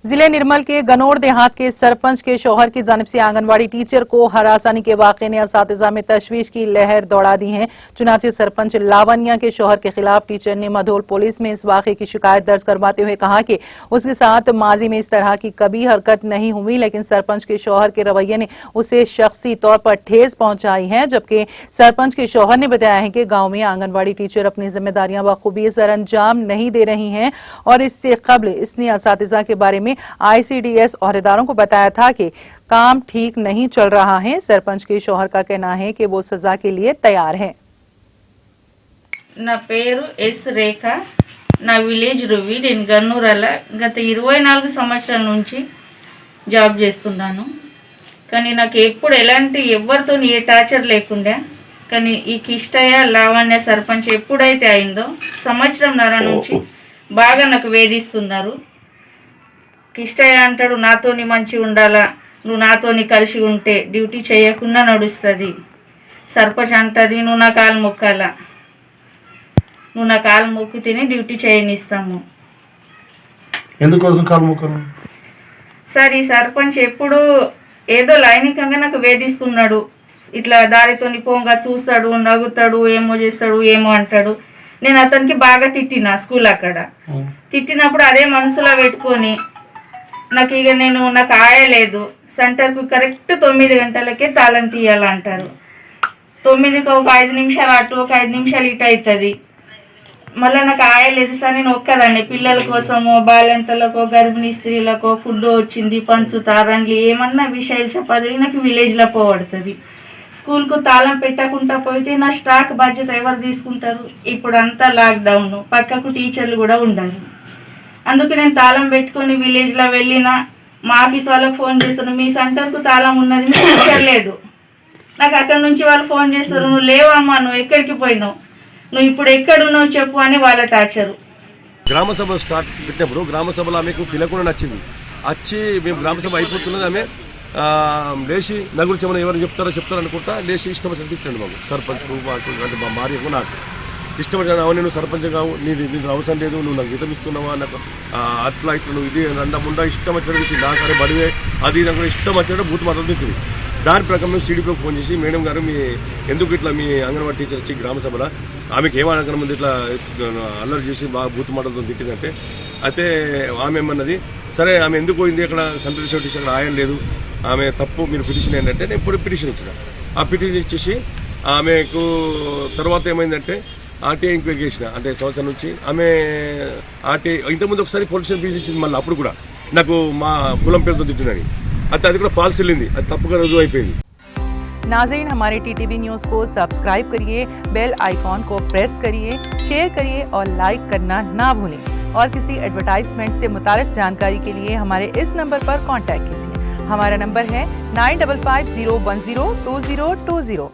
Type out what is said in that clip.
जिले निर्मल के गनौर देहात के सरपंच के शौहर की जानिब से आंगनवाड़ी टीचर को हरासानी के वाकये ने असातिज़ा में तशवीश की लहर दौड़ा दी है। चुनाचे सरपंच लावनिया के शौहर के खिलाफ टीचर ने मधोल पुलिस में इस वाकये की शिकायत दर्ज करवाते हुए कहा कि उसके साथ माजी में इस तरह की कभी हरकत नहीं हुई, लेकिन सरपंच के शौहर के रवैये ने उसे शख्सी तौर पर ठेस पहुंचाई है। जबकि सरपंच के शौहर ने बताया है कि गाँव में आंगनवाड़ी टीचर अपनी जिम्मेदारियां बखूबी सरअंजाम नहीं दे रही हैं और इससे कबल इसने असातिज़ा के बारे में आईसीडीएस ओहदेदारों को बताया था कि काम ठीक नहीं चल रहा है। सरपंच के शौहर का कहना है कि वो सजा के लिए तैयार है। నా పేరు ఎస్ రేఖ, నా విలేజ్ రువి, నేను గన్నూరల గత 24 సంవత్సరాల నుంచి జాబ్ చేస్తున్నాను. కానీ నాకు ఎప్పుడు ఎలాంటి ఎవరితో ఏ టార్చర్ లేకుండా, కానీ ఈ కిష్టయ్య లావణ్య సర్పంచ్ ఎప్పుడైతే అయిందో సంవత్సరంన్నర నుంచి బాగా నాకు వేధిస్తున్నారు. కిష్టయ్య అంటాడు, నాతోని మంచిగా ఉండాలా, నువ్వు నాతోని కలిసి ఉంటే డ్యూటీ చేయకుండా నడుస్తుంది. సర్పంచ్ అంటది, నువ్వు నా కాలు మొక్కాలా, నువ్వు నా కాలు మొక్కితేనే డ్యూటీ చేయనిస్తాము. ఎందుకోసం కాలు మొక్కను? సార్, ఈ సర్పంచ్ ఎప్పుడు ఏదో లైంగికంగా నాకు వేధిస్తున్నాడు. ఇట్లా దారితోని పోంగా చూస్తాడు, నవ్వుతాడు, ఏమో చేస్తాడు, ఏమో అంటాడు. నేను అతనికి బాగా తిట్టినా స్కూల్ అక్కడ. తిట్టినప్పుడు అదే మనసులో పెట్టుకొని నాకు ఆయలేదు. సెంటర్కు కరెక్ట్ 9 గంటలకే తాళం తీయాలంటారు. 9కి ఒక 5 నిమిషాలు అటు, ఒక 5 నిమిషాలు ఇటు అవుతుంది. మళ్ళీ నాకు ఆయలేదు సార్, నేను ఒక్కదాన్ని పిల్లల కోసమో, బాలింతలకో, గర్భిణీ స్త్రీలకో ఫుడ్ వచ్చింది పంచుతారండ్లు ఏమన్నా విషయాలు చెప్పాలి, నాకు విలేజ్లో పోవడుతుంది. స్కూల్కు తాళం పెట్టకుండా పోతే నా స్టాక్ బాధ్యత ఎవరు తీసుకుంటారు? ఇప్పుడు అంతా లాక్డౌన్, పక్కకు టీచర్లు కూడా ఉండాలి. అందుకు నేను తాళం పెట్టుకొని విలేజ్లో వెళ్ళినా మా ఆఫీస్ వాళ్ళకి ఫోన్ చేస్తాను, మీ సెంటర్కు తాళం ఉన్నది, మీకు టీచర్ లేదు. నాకు అక్కడ నుంచి వాళ్ళు ఫోన్ చేస్తారు, నువ్వు లేవమ్మా, నువ్వు ఎక్కడికి పోయినావు, నువ్వు ఇప్పుడు ఎక్కడున్నావు చెప్పు అని వాళ్ళ టార్చరు. గ్రామ సభ స్టార్ట్ పెట్టినప్పుడు గ్రామ సభలో ఆమెకు పిలకుండా నచ్చింది. వచ్చి మేము గ్రామ సభ అయిపోతున్నది, ఆమె లేచి నలుగురు చెమని ఎవరు చెప్తారో అనుకుంటా లేచి ఇష్టం వచ్చినట్టు తిట్టండి మాకు సర్పంచ్కు, అంటే మా భార్యకు, నాకు ఇష్టం వచ్చిన అవును నేను సర్పంచ్ కావు, నీకు అవసరం లేదు, నువ్వు నాకు జీతం ఇస్తున్నావా, నాకు అట్లా ఇట్లా నువ్వు ఇది రండముండా ఇష్టం వచ్చినట్టు నాకు అరే బడివే అది నాకు ఇష్టం వచ్చినట్టు బూత్ మాత్రం తిట్టింది. దాని ప్రకారం మేము సిడిపికి ఫోన్ చేసి, మేడం గారు మీ ఎందుకు ఇట్లా మీ అంగన్వాడీ టీచర్ వచ్చి గ్రామ సభలో ఆమెకి ఏమనకన ముందు ఇట్లా అల్లరి చేసి బాగా బూత్ మాటలతో తిట్టిందంటే, అయితే ఆమె ఏమన్నది, సరే ఆమె ఎందుకు పోయింది, అక్కడ సెంట్రల్ సెక్రటరీ అక్కడ ఆయన లేదు, ఆమె తప్పు, మీరు పిటిషన్ ఏంటంటే నేను ఇప్పుడు పిటిషన్ ఇచ్చిన. ఆ పిటిషన్ ఇచ్చేసి ఆమెకు తర్వాత ఏమైందంటే ఆర్టీఐ ఎంక్వైరీ చేసిన, అంటే సంవత్సరం నుంచి ఆమె ఆర్టీఐ ఇంతకుముందు ఒకసారి పోలీస్ స్టేషన్ పిలిచి ఇచ్చింది, మళ్ళీ అప్పుడు కూడా నాకు మా కులం పేరుతో తిట్టినని, అయితే అది కూడా పాల్సి వెళ్ళింది, అది తప్పుగా రుజువు అయిపోయింది. नाज़रीन, हमारे टीटीवी न्यूज़ को सब्सक्राइब करिए, बेल आइकॉन को प्रेस करिए, शेयर करिए और लाइक करना ना भूलें। और किसी एडवर्टाइजमेंट से मुताल्लिक जानकारी के लिए हमारे इस नंबर पर कांटेक्ट कीजिए। हमारा नंबर है 9550102020।